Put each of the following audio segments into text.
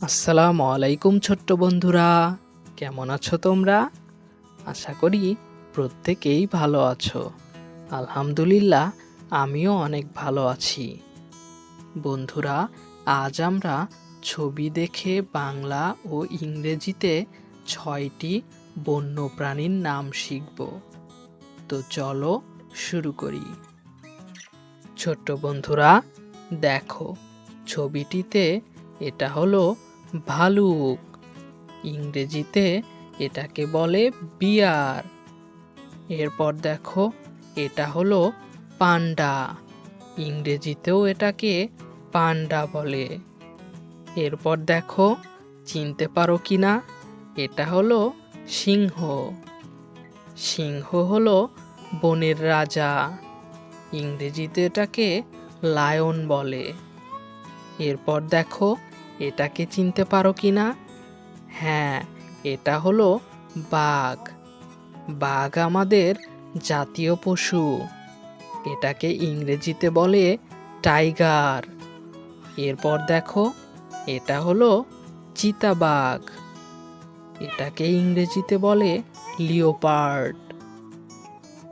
আসসালামু আলাইকুম ছোট্ট বন্ধুরা, কেমন আছো তোমরা? আশা করি প্রত্যেকেই ভালো আছো। আলহামদুলিল্লাহ, আমিও অনেক ভালো আছি। বন্ধুরা, আজ আমরা ছবি দেখে বাংলা ও ইংরেজিতে ৬টি বন্য প্রাণীর নাম শিখব। তো চলো শুরু করি। ছোট্ট বন্ধুরা, দেখো ছবিটিতে এটা হলো ভালুক। ইংরেজিতে এটাকে বলে বিয়ার। এরপর দেখো এটা হলো পান্ডা। ইংরেজিতেও এটাকে পান্ডা বলে। এরপর দেখো, চিনতে পারো কিনা, এটা হলো সিংহ। সিংহ হলো বনের রাজা। ইংরেজিতে এটাকে লায়ন বলে। এরপর দেখো, এটাকে চিনতে পারো কিনা, হ্যাঁ, এটা হলো বাঘ। বাঘ আমাদের জাতীয় পশু। এটাকে ইংরেজিতে বলে টাইগার। এরপর দেখো, এটা হলো চিতাবাঘ। এটাকে ইংরেজিতে বলে লিওপার্ড।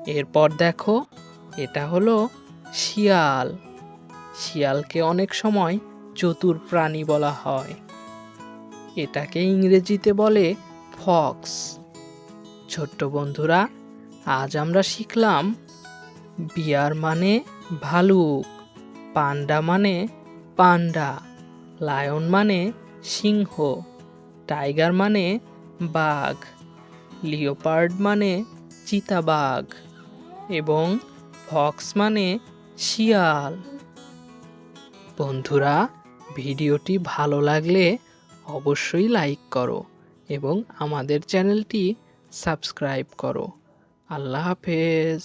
এরপর দেখো, এটা হলো শিয়াল। শিয়ালকে অনেক সময় চতুর প্রাণী বলা হয়। এটাকে ইংরেজিতে বলে ফক্স। ছোট্ট বন্ধুরা, আজ আমরা শিখলাম বিয়ার মানে ভালুক, পান্ডা মানে পান্ডা, লায়ন মানে সিংহ, টাইগার মানে বাঘ, লিওপার্ড মানে চিতাবাঘ এবং ফক্স মানে শিয়াল। বন্ধুরা, ভিডিওটি ভালো লাগলে অবশ্যই লাইক করো এবং আমাদের চ্যানেলটি সাবস্ক্রাইব করো। আল্লাহ হাফেজ।